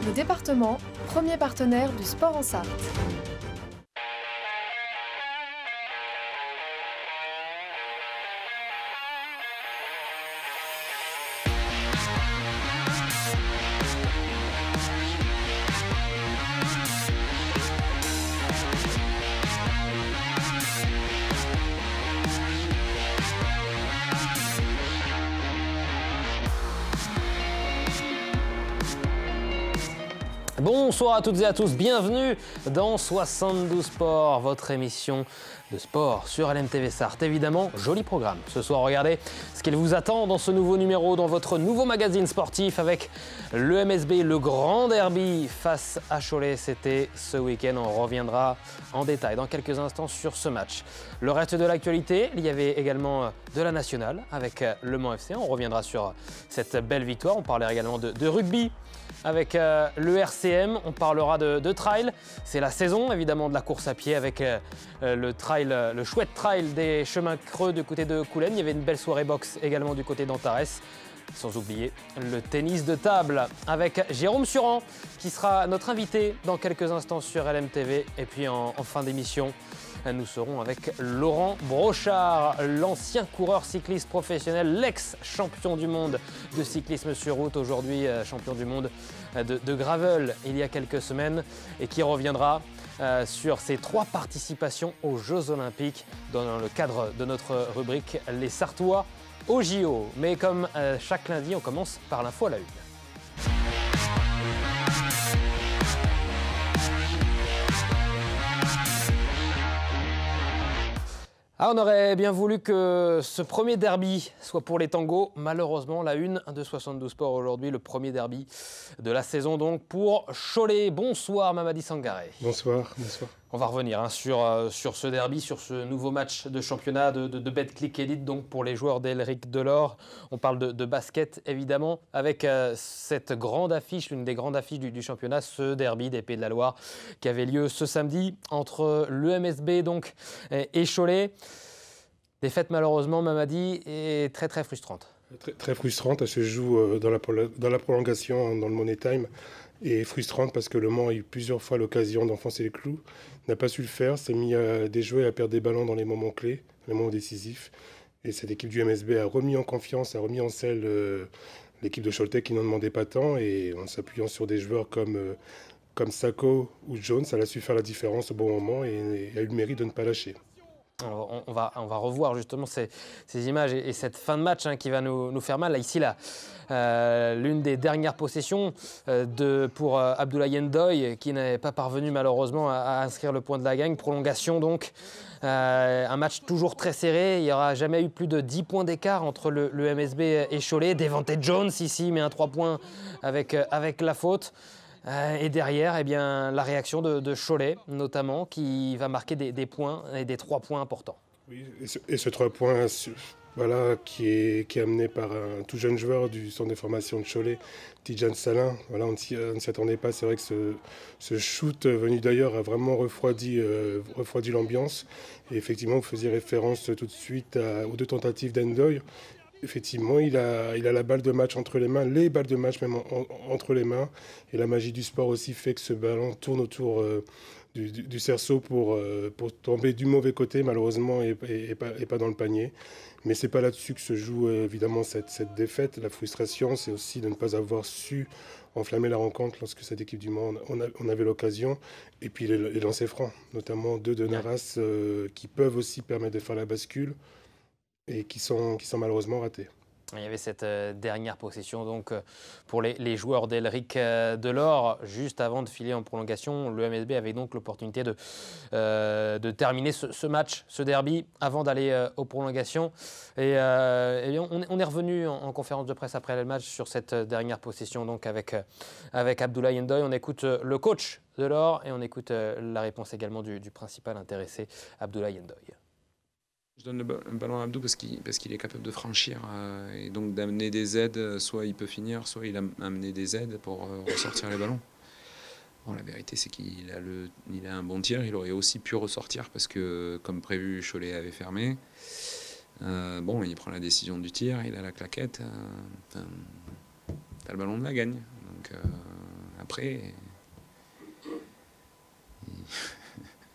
Radio Département, premier partenaire du sport en Sarthe. Bonsoir à toutes et à tous, bienvenue dans 72 Sports, votre émission de sport sur LMTV Sarthe. Évidemment, joli programme. Ce soir, regardez ce qu'il vous attend dans ce nouveau numéro, dans votre nouveau magazine sportif avec le MSB, le grand derby face à Cholet. C'était ce week-end, on reviendra en détail dans quelques instants sur ce match. Le reste de l'actualité, il y avait également de la nationale avec Le Mans FC. On reviendra sur cette belle victoire. On parlera également de rugby avec le RCM, on parlera de trail. C'est la saison évidemment de la course à pied avec le chouette trail des chemins creux du côté de Coulennes. Il y avait une belle soirée boxe également du côté d'Antares. Sans oublier le tennis de table avec Jérôme Suran qui sera notre invité dans quelques instants sur LMTV. Et puis en fin d'émission, nous serons avec Laurent Brochard, l'ancien coureur cycliste professionnel, l'ex-champion du monde de cyclisme sur route, aujourd'hui champion du monde de gravel il y a quelques semaines et qui reviendra sur ses 3 participations aux Jeux Olympiques dans le cadre de notre rubrique Les Sartois au JO. Mais comme chaque lundi, on commence par l'info à la une. Ah, on aurait bien voulu que ce premier derby soit pour les tangos. Malheureusement, la une de 72 Sports aujourd'hui, le premier derby de la saison donc pour Cholet. Bonsoir Mamadi Sangaré. Bonsoir, bonsoir. On va revenir sur ce derby, sur ce nouveau match de championnat de Betclic Elite donc pour les joueurs d'Elric Delors. On parle de basket évidemment avec cette grande affiche, l'une des grandes affiches du championnat, ce derby des Pays de la Loire qui avait lieu ce samedi entre l'EMSB donc et Cholet. Défaite malheureusement Mamadi est très très frustrante. Très frustrante, elle se joue dans la prolongation, dans le Money Time. Et frustrante parce que Le Mans a eu plusieurs fois l'occasion d'enfoncer les clous, n'a pas su le faire, s'est mis à déjouer, à perdre des ballons dans les moments clés, les moments décisifs. Et cette équipe du MSB a remis en confiance, a remis en selle l'équipe de Cholet qui n'en demandait pas tant. Et en s'appuyant sur des joueurs comme Sacco ou Jones, elle a su faire la différence au bon moment et a eu le mérite de ne pas lâcher. Alors, on va revoir justement ces images et cette fin de match qui va nous faire mal. Là, ici, l'une des dernières possessions pour Abdoulaye Ndoye qui n'est pas parvenu malheureusement à inscrire le point de la gagne. Prolongation donc. Un match toujours très serré. Il n'y aura jamais eu plus de 10 points d'écart entre le MSB et Cholet. Devante Jones ici met un 3 points avec la faute. Et derrière, eh bien, la réaction de Cholet, notamment, qui va marquer des points et des 3 points importants. Oui, et ce 3 points voilà, qui est amené par un tout jeune joueur du centre de formation de Cholet, Tidjane Salin. Voilà, on ne s'y attendait pas. C'est vrai que ce shoot venu d'ailleurs a vraiment refroidi l'ambiance. Et effectivement, vous faisiez référence tout de suite aux 2 tentatives d'Ndoye. Effectivement, il a la balle de match entre les mains, les balles de match même entre les mains. Et la magie du sport aussi fait que ce ballon tourne autour du cerceau pour tomber du mauvais côté, malheureusement, et pas dans le panier. Mais ce n'est pas là-dessus que se joue évidemment cette défaite. La frustration, c'est aussi de ne pas avoir su enflammer la rencontre lorsque cette équipe du Mans, on avait l'occasion. Et puis les lancers francs, notamment 2 de Naras qui peuvent aussi permettre de faire la bascule. Et qui sont malheureusement ratés. Il y avait cette dernière possession donc, pour les joueurs d'Elric Delors. Juste avant de filer en prolongation, le MSB avait donc l'opportunité de terminer ce match, ce derby, avant d'aller aux prolongations. Et on est revenu en conférence de presse après le match sur cette dernière possession donc, avec Abdoulaye Ndoye. On écoute le coach Delors et on écoute la réponse également du principal intéressé, Abdoulaye Ndoye. Je donne le ballon à Abdou parce qu'il est capable de franchir et donc d'amener des aides. Soit il peut finir, soit il a amené des aides pour ressortir les ballons. Bon, la vérité, c'est qu'il a un bon tir. Il aurait aussi pu ressortir parce que, comme prévu, Cholet avait fermé. Bon, il prend la décision du tir, il a la claquette. T'as le ballon de la gagne. Donc après,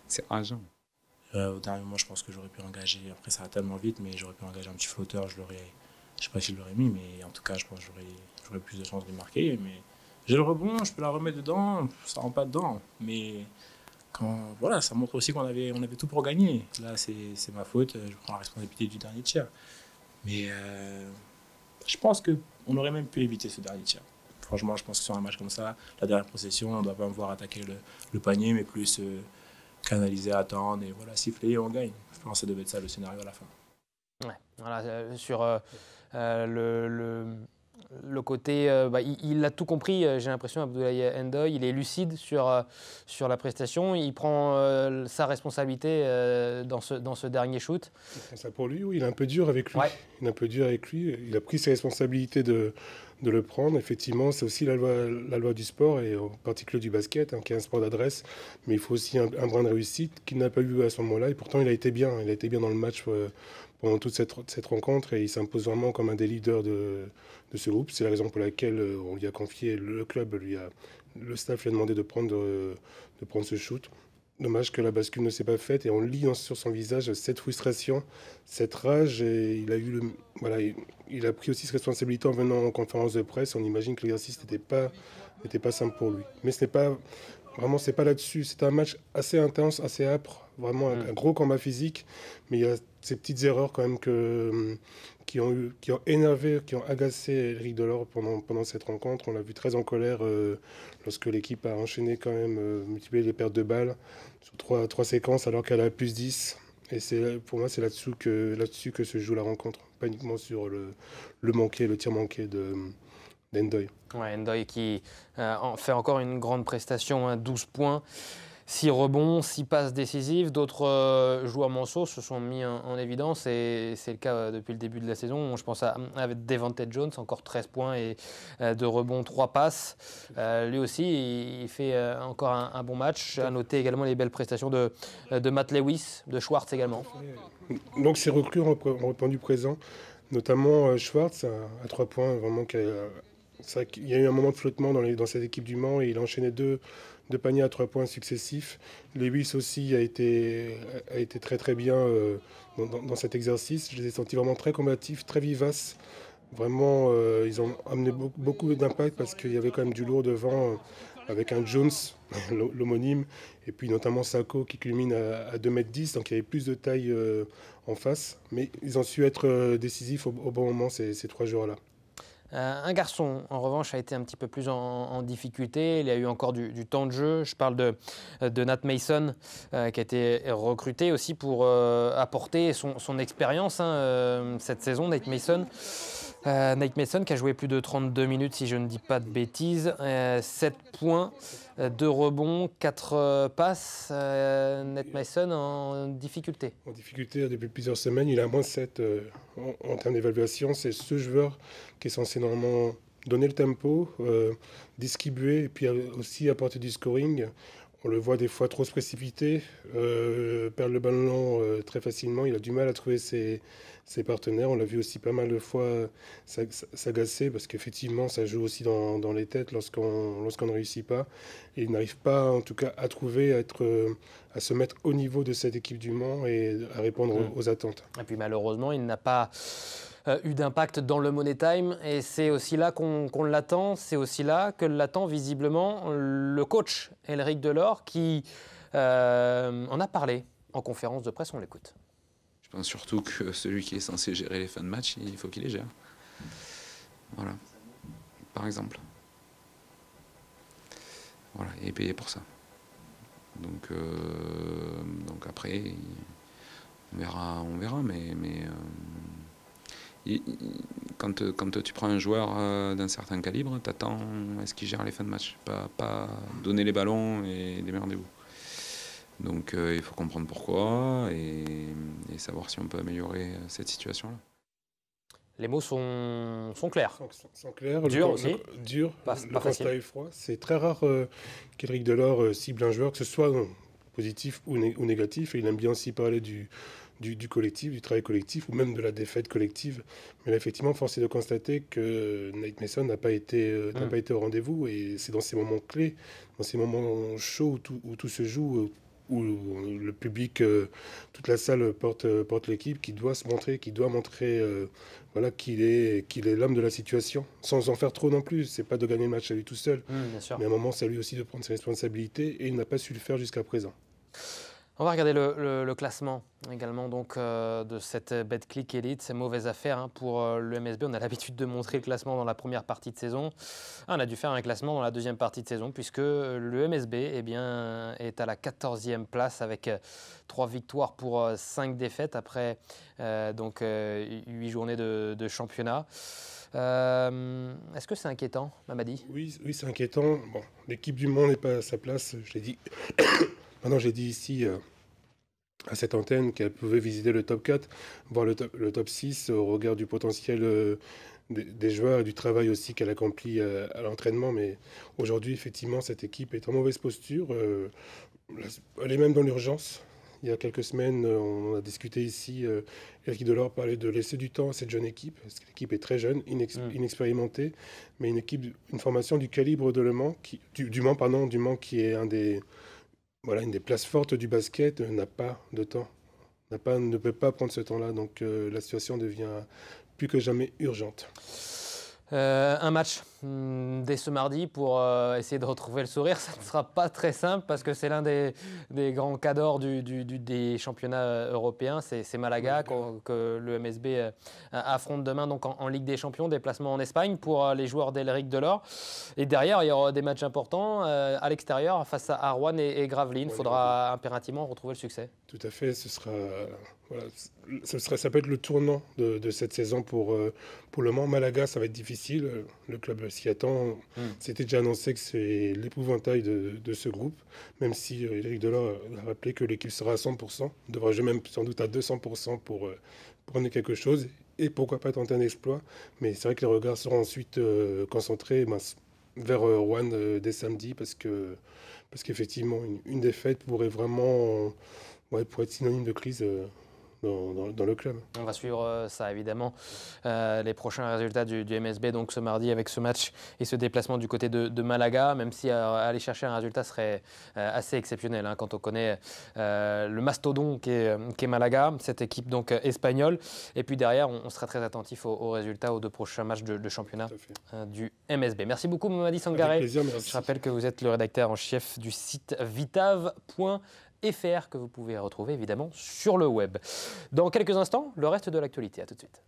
c'est rageant. Au dernier moment, je pense que j'aurais pu engager, après ça va tellement vite, mais j'aurais pu engager un petit flotteur, je sais pas si je l'aurais mis, mais en tout cas, je pense que j'aurais plus de chances de marquer. Mais j'ai le rebond, je peux la remettre dedans, ça rentre pas dedans. Mais voilà, ça montre aussi qu'on avait tout pour gagner. Là, c'est ma faute, je prends la responsabilité du dernier tiers. Mais je pense qu'on aurait même pu éviter ce dernier tiers. Franchement, je pense que sur un match comme ça, la dernière possession, on ne doit pas me voir attaquer le panier, mais plus canaliser, attendre et voilà, siffler et on gagne. Je pense que ça devait être ça le scénario à la fin. Ouais, voilà, sur le côté, il a tout compris, j'ai l'impression, Abdoulaye Ndoye, il est lucide sur la prestation, il prend sa responsabilité dans ce dernier shoot. Il prend ça pour lui, oui, il est un peu dur avec lui. Ouais. Il est un peu dur avec lui, il a pris ses responsabilités de le prendre. Effectivement, c'est aussi la loi du sport, et en particulier du basket, qui est un sport d'adresse, mais il faut aussi un brin de réussite qu'il n'a pas eu à ce moment-là, et pourtant il a été bien dans le match pendant toute cette rencontre, et il s'impose vraiment comme un des leaders de ce groupe. C'est la raison pour laquelle on lui a confié, le club, le staff lui a demandé de prendre ce shoot. Dommage que la bascule ne s'est pas faite, et on lit sur son visage cette frustration, cette rage, et il a pris aussi ses responsabilités en venant en conférence de presse. On imagine que l'exercice n'était pas simple pour lui. Mais c'est pas là-dessus. C'était un match assez intense, assez âpre, vraiment un gros combat physique, mais il y a ces petites erreurs quand même qui ont énervé, qui ont agacé Éric Delort pendant cette rencontre. On l'a vu très en colère lorsque l'équipe a enchaîné quand même, multiplié les pertes de balles sur trois séquences alors qu'elle a plus 10. Et pour moi, c'est là-dessus que se joue la rencontre, pas uniquement sur le tir manqué d'Ndoye. Ouais, Ndoye qui fait encore une grande prestation, 12 points. 6 rebonds, 6 passes décisives. D'autres joueurs monceaux se sont mis en évidence, et c'est le cas depuis le début de la saison. Je pense à Devante Jones, encore 13 points et 2 rebonds, 3 passes. Lui aussi, il fait encore un bon match. À noter également les belles prestations de Matt Lewis, de Schwartz également. Donc ces recrues ont répondu présent, notamment Schwartz à 3 points. Vraiment, il y a eu un moment de flottement dans cette équipe du Mans, et il a enchaîné deux paniers à 3 points successifs. Lewis aussi a été très très bien dans cet exercice. Je les ai sentis vraiment très combatifs, très vivaces. Vraiment, ils ont amené beaucoup d'impact, parce qu'il y avait quand même du lourd devant, avec un Jones, l'homonyme, et puis notamment Sako qui culmine à 2,10 m, donc il y avait plus de taille en face. Mais ils ont su être décisifs au bon moment, ces 3 joueurs-là. Un garçon, en revanche, a été un petit peu plus en difficulté. Il a eu encore du temps de jeu. Je parle de Nate Mason, qui a été recruté aussi pour apporter son expérience cette saison. Nate Mason qui a joué plus de 32 minutes, si je ne dis pas de bêtises. 7 points, 2 rebonds, 4 passes. Nate Mason en difficulté. En difficulté depuis plusieurs semaines. Il a moins 7 en termes d'évaluation. C'est ce joueur qui est censé normalement donner le tempo, distribuer, et puis aussi apporter du scoring. On le voit des fois trop se précipiter, perdre le ballon très facilement. Il a du mal à trouver ses partenaires. On l'a vu aussi pas mal de fois s'agacer, parce qu'effectivement, ça joue aussi dans les têtes lorsqu'on ne réussit pas. Et il n'arrive pas, en tout cas, à trouver, à se mettre au niveau de cette équipe du Mans et à répondre aux attentes. Et puis malheureusement, il n'a pas eu d'impact dans le Money Time, et c'est aussi là qu'on l'attend, c'est aussi là que l'attend visiblement le coach Éric Delort, qui en a parlé en conférence de presse. On l'écoute. Je pense surtout que celui qui est censé gérer les fins de match, il faut qu'il les gère. Voilà, par exemple. Voilà, il est payé pour ça. Donc après, on verra, mais quand tu prends un joueur d'un certain calibre, t'attends à ce qu'il gère les fins de match, pas donner les ballons et démerdez-vous. Donc il faut comprendre pourquoi et savoir si on peut améliorer cette situation-là. Les mots sont clairs. Sont clairs. Dur aussi. Dur. Pas facile. Constat est froid. C'est très rare qu'Éric Delort cible un joueur, que ce soit positif ou négatif. Et il aime bien aussi parler du du collectif, du travail collectif ou même de la défaite collective. Mais là, effectivement, force est de constater que Nate Mason n'a pas été au rendez-vous et c'est dans ces moments clés, dans ces moments chauds où tout se joue, où le public, toute la salle porte l'équipe, qui doit se montrer, qui doit montrer voilà, qu'il est l'homme de la situation, sans en faire trop non plus. C'est pas de gagner le match à lui tout seul, Bien sûr. mais à un moment, c'est à lui aussi de prendre ses responsabilités et il n'a pas su le faire jusqu'à présent. On va regarder le classement également donc, de cette Betclic Elite. C'est mauvaise affaire hein, pour le MSB. On a l'habitude de montrer le classement dans la première partie de saison. On a dû faire un classement dans la deuxième partie de saison puisque le MSB eh bien, est à la 14e place avec 3 victoires pour 5 défaites après 8 journées de championnat. Est-ce que c'est inquiétant, Mamadi? Oui, c'est inquiétant. Bon, l'équipe du Mans n'est pas à sa place, je l'ai dit. Maintenant, j'ai dit ici à cette antenne qu'elle pouvait visiter le top 4, voire le top 6 au regard du potentiel des joueurs et du travail aussi qu'elle accomplit à l'entraînement. Mais aujourd'hui, effectivement, cette équipe est en mauvaise posture. Elle est même dans l'urgence. Il y a quelques semaines, on a discuté ici, Eric Delors parlait de laisser du temps à cette jeune équipe, parce que l'équipe est très jeune, inexpérimentée, mais une formation du calibre de Le Mans, du Mans qui est une des places fortes du basket, n'a pas de temps, ne peut pas prendre ce temps-là. Donc la situation devient plus que jamais urgente. Un match dès ce mardi pour essayer de retrouver le sourire. Ça ne sera pas très simple parce que c'est l'un des grands cadors des championnats européens. C'est Malaga que le MSB affronte demain donc en Ligue des Champions. Déplacement en Espagne pour les joueurs d'Éric Delors. Et derrière, il y aura des matchs importants à l'extérieur face à Rouen et Gravelines. Il faudra impérativement retrouver le succès. Tout à fait. Ça peut être le tournant de cette saison pour Le Mans. Malaga, ça va être difficile. Le club s'y attend. C'était déjà annoncé que c'est l'épouvantail de ce groupe, même si Éric Delors a rappelé que l'équipe sera à 100%, devrait jouer même sans doute à 200% pour amener quelque chose et pourquoi pas tenter un exploit. Mais c'est vrai que les regards seront ensuite concentrés vers Rouen dès samedi parce qu'effectivement, une défaite pourrait vraiment pour être synonyme de crise dans le club. On va suivre ça évidemment, les prochains résultats du MSB donc ce mardi avec ce match et ce déplacement du côté de Malaga, même si aller chercher un résultat serait assez exceptionnel hein, quand on connaît le mastodon qu'est Malaga, cette équipe donc espagnole. Et puis derrière, on sera très attentif aux résultats aux 2 prochains matchs de championnat du MSB. Merci beaucoup Mamadi Sangaré. Avec plaisir, merci. Je rappelle que vous êtes le rédacteur en chef du site vitav.fr que vous pouvez retrouver évidemment sur le web. Dans quelques instants, le reste de l'actualité. À tout de suite.